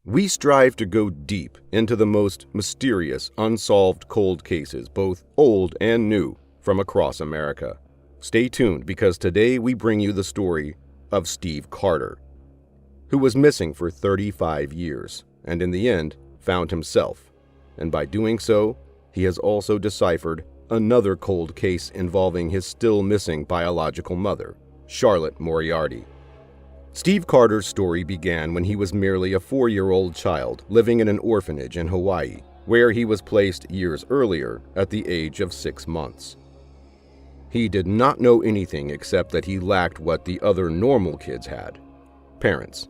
We strive to go deep into the most mysterious, unsolved cold cases, both old and new, from across America. Stay tuned, because today we bring you the story of Steve Carter, who was missing for 35 years, and in the end, found himself. And by doing so, he has also deciphered another cold case involving his still missing biological mother, Charlotte Moriarty. Steve Carter's story began when he was merely a 4-year-old child living in an orphanage in Hawaii, where he was placed years earlier at the age of 6 months. He did not know anything except that he lacked what the other normal kids had: parents.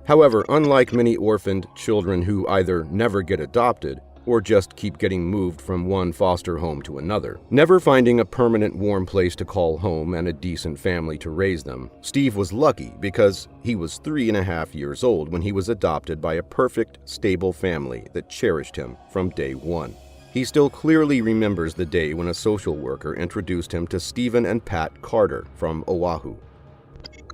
However, unlike many orphaned children who either never get adopted or just keep getting moved from one foster home to another, never finding a permanent warm place to call home and a decent family to raise them, Steve was lucky because he was 3.5 years old when he was adopted by a perfect, stable family that cherished him from day one. He still clearly remembers the day when a social worker introduced him to Stephen and Pat Carter from Oahu.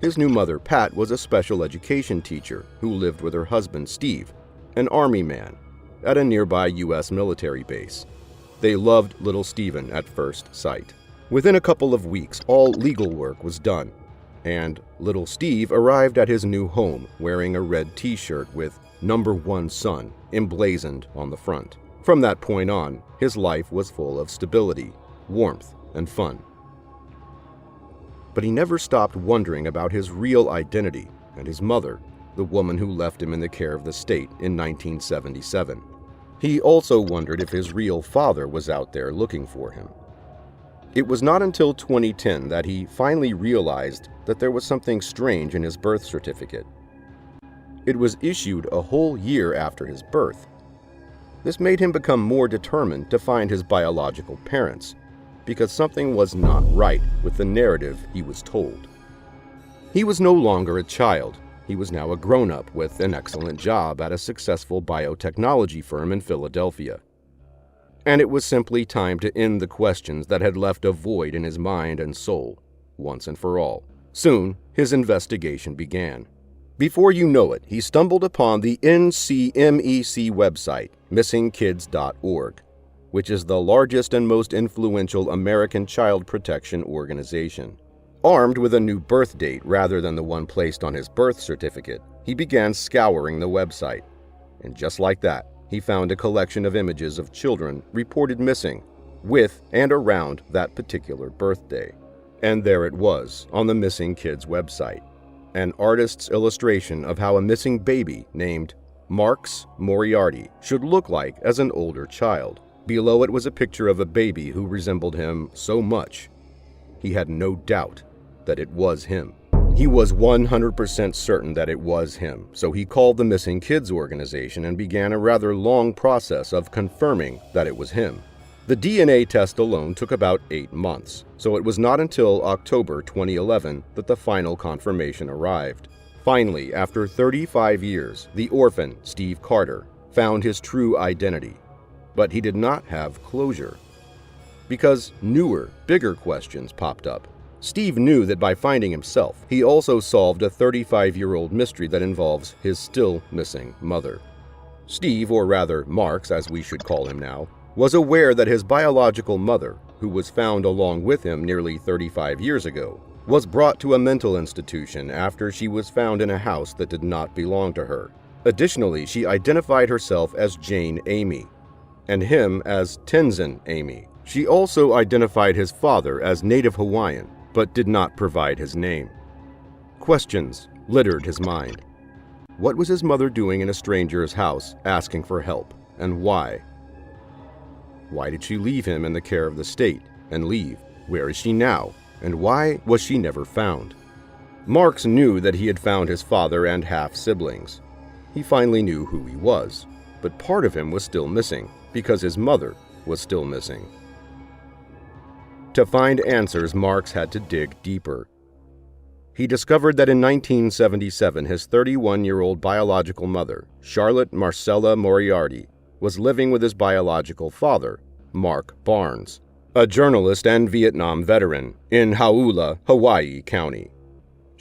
His new mother, Pat, was a special education teacher who lived with her husband, Steve, an army man, at a nearby U.S. military base. They loved little Stephen at first sight. Within a couple of weeks, all legal work was done, and little Steve arrived at his new home wearing a red t-shirt with "Number 1 Son" emblazoned on the front. From that point on, his life was full of stability, warmth, and fun. But he never stopped wondering about his real identity and his mother, the woman who left him in the care of the state in 1977. He also wondered if his real father was out there looking for him. It was not until 2010 that he finally realized that there was something strange in his birth certificate. It was issued a whole year after his birth. This made him become more determined to find his biological parents, because something was not right with the narrative he was told. He was no longer a child. He was now a grown-up with an excellent job at a successful biotechnology firm in Philadelphia. And it was simply time to end the questions that had left a void in his mind and soul, once and for all. Soon, his investigation began. Before you know it, he stumbled upon the NCMEC website, missingkids.org, which is the largest and most influential American child protection organization. Armed with a new birth date rather than the one placed on his birth certificate, he began scouring the website. And just like that, he found a collection of images of children reported missing with and around that particular birthday. And there it was on the Missing Kids website, an artist's illustration of how a missing baby named Charlotte Moriarty should look like as an older child. Below it was a picture of a baby who resembled him so much, he had no doubt that it was him. He was 100% certain that it was him, so he called the Missing Kids organization and began a rather long process of confirming that it was him. The DNA test alone took about 8 months, so it was not until October 2011 that the final confirmation arrived. Finally, after 35 years, the orphan, Steve Carter, found his true identity. But he did not have closure, because newer, bigger questions popped up. Steve knew that by finding himself, he also solved a 35-year-old mystery that involves his still missing mother. Steve, or rather Marks as we should call him now, was aware that his biological mother, who was found along with him nearly 35 years ago, was brought to a mental institution after she was found in a house that did not belong to her. Additionally, she identified herself as Jane Amy, and him as Tenzin Amy. She also identified his father as Native Hawaiian, but did not provide his name. Questions littered his mind. What was his mother doing in a stranger's house asking for help, and why? Why did she leave him in the care of the state and leave? Where is she now, and why was she never found? Marks knew that he had found his father and half-siblings. He finally knew who he was, but part of him was still missing, because his mother was still missing. To find answers, Marks had to dig deeper. He discovered that in 1977, his 31-year-old biological mother, Charlotte Marcella Moriarty, was living with his biological father, Mark Barnes, a journalist and Vietnam veteran, in Hauula, Hawaii County.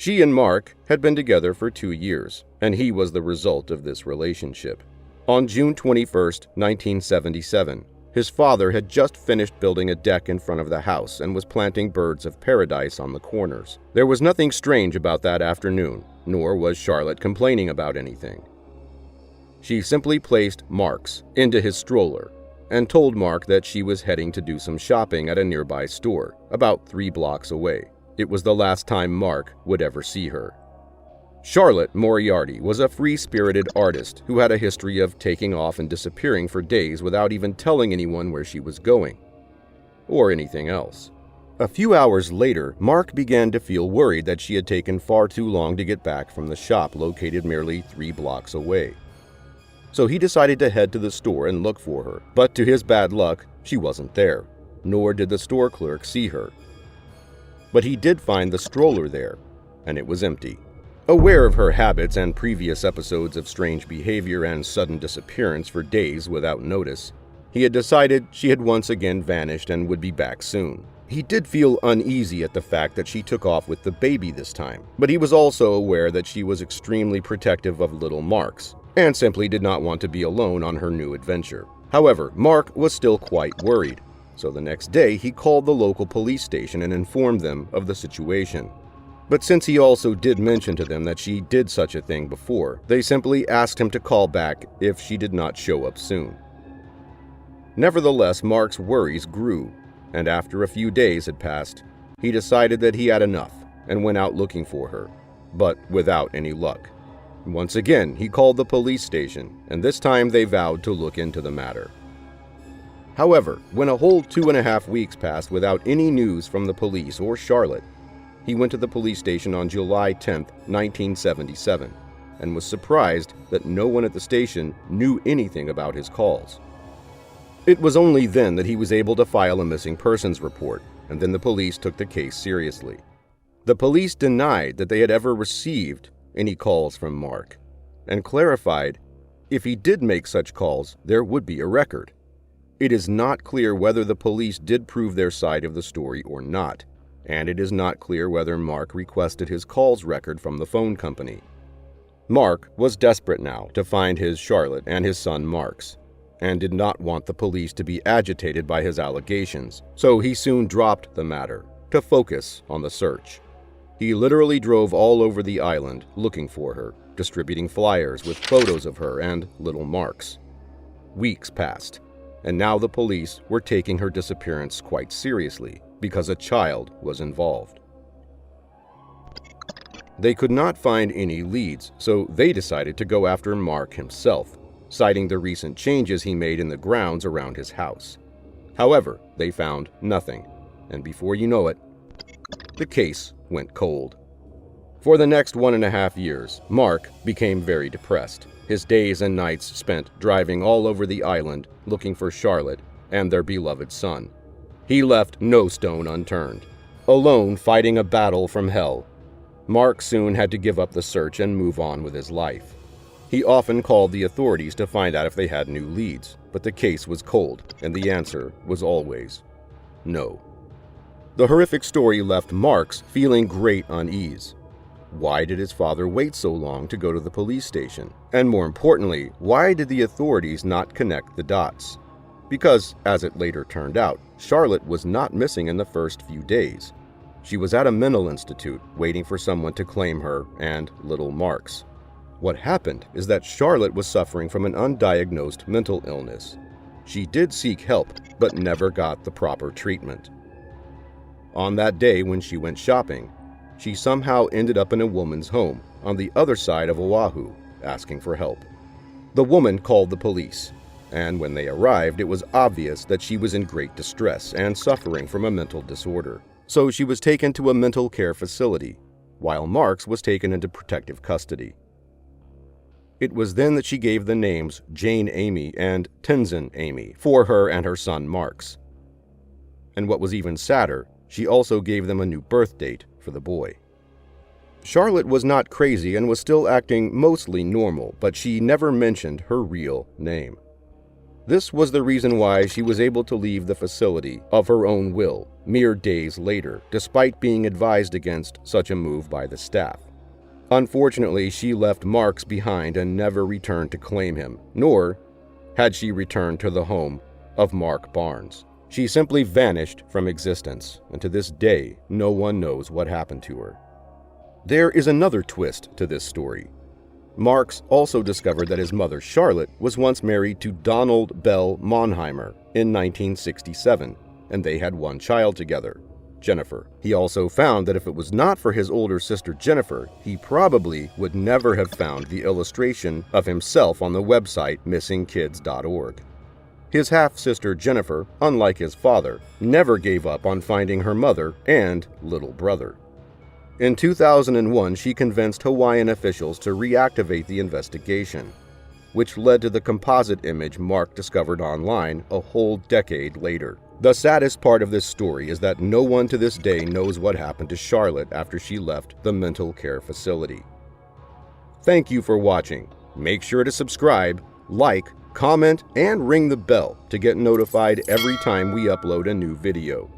She and Mark had been together for 2 years, and he was the result of this relationship. On June 21, 1977, his father had just finished building a deck in front of the house and was planting birds of paradise on the corners. There was nothing strange about that afternoon, nor was Charlotte complaining about anything. She simply placed Mark's into his stroller and told Mark that she was heading to do some shopping at a nearby store, about 3 blocks away. It was the last time Mark would ever see her. Charlotte Moriarty was a free-spirited artist who had a history of taking off and disappearing for days without even telling anyone where she was going, or anything else. A few hours later, Mark began to feel worried that she had taken far too long to get back from the shop located merely 3 blocks away. So he decided to head to the store and look for her, but to his bad luck, she wasn't there, nor did the store clerk see her. But he did find the stroller there, and it was empty. Aware of her habits and previous episodes of strange behavior and sudden disappearance for days without notice, he had decided she had once again vanished and would be back soon. He did feel uneasy at the fact that she took off with the baby this time, but he was also aware that she was extremely protective of little Mark's, and simply did not want to be alone on her new adventure. However, Mark was still quite worried, so the next day he called the local police station and informed them of the situation. But since he also did mention to them that she did such a thing before, they simply asked him to call back if she did not show up soon. Nevertheless, Mark's worries grew, and after a few days had passed, he decided that he had enough and went out looking for her, but without any luck. Once again, he called the police station, and this time they vowed to look into the matter. However, when a whole 2.5 weeks passed without any news from the police or Charlotte, he went to the police station on July 10, 1977, and was surprised that no one at the station knew anything about his calls. It was only then that he was able to file a missing persons report, and then the police took the case seriously. The police denied that they had ever received any calls from Mark, and clarified if he did make such calls, there would be a record. It is not clear whether the police did prove their side of the story or not, and it is not clear whether Mark requested his calls record from the phone company. Mark was desperate now to find his Charlotte and his son Mark's, and did not want the police to be agitated by his allegations, so he soon dropped the matter to focus on the search. He literally drove all over the island looking for her, distributing flyers with photos of her and little Mark's. Weeks passed, and now the police were taking her disappearance quite seriously because a child was involved. They could not find any leads, so they decided to go after Mark himself, citing the recent changes he made in the grounds around his house. However, they found nothing, and before you know it, the case went cold. For the next 1.5 years, Mark became very depressed, his days and nights spent driving all over the island looking for Charlotte and their beloved son. He left no stone unturned. Alone fighting a battle from hell, Mark soon had to give up the search and move on with his life. He often called the authorities to find out if they had new leads, but the case was cold, and the answer was always no. The horrific story left Mark's feeling great unease. Why did his father wait so long to go to the police station? And more importantly, why did the authorities not connect the dots? Because, as it later turned out, Charlotte was not missing in the first few days. She was at a mental institute waiting for someone to claim her and little Mark's. What happened is that Charlotte was suffering from an undiagnosed mental illness. She did seek help, but never got the proper treatment. On that day when she went shopping, she somehow ended up in a woman's home on the other side of Oahu, asking for help. The woman called the police, and when they arrived, it was obvious that she was in great distress and suffering from a mental disorder. So she was taken to a mental care facility, while Mark's was taken into protective custody. It was then that she gave the names Jane Amy and Tenzin Amy for her and her son Mark's. And what was even sadder, she also gave them a new birth date for the boy. Charlotte was not crazy and was still acting mostly normal, but she never mentioned her real name. This was the reason why she was able to leave the facility of her own will mere days later, despite being advised against such a move by the staff. Unfortunately, she left marks behind and never returned to claim him, nor had she returned to the home of Mark Barnes. She simply vanished from existence, and to this day, no one knows what happened to her. There is another twist to this story. Marks also discovered that his mother, Charlotte, was once married to Donald Bell Monheimer in 1967, and they had one child together, Jennifer. He also found that if it was not for his older sister Jennifer, he probably would never have found the illustration of himself on the website missingkids.org. His half-sister Jennifer, unlike his father, never gave up on finding her mother and little brother. In 2001, she convinced Hawaiian officials to reactivate the investigation, which led to the composite image Mark discovered online a whole decade later. The saddest part of this story is that no one to this day knows what happened to Charlotte after she left the mental care facility. Thank you for watching. Make sure to subscribe, like, comment, and ring the bell to get notified every time we upload a new video.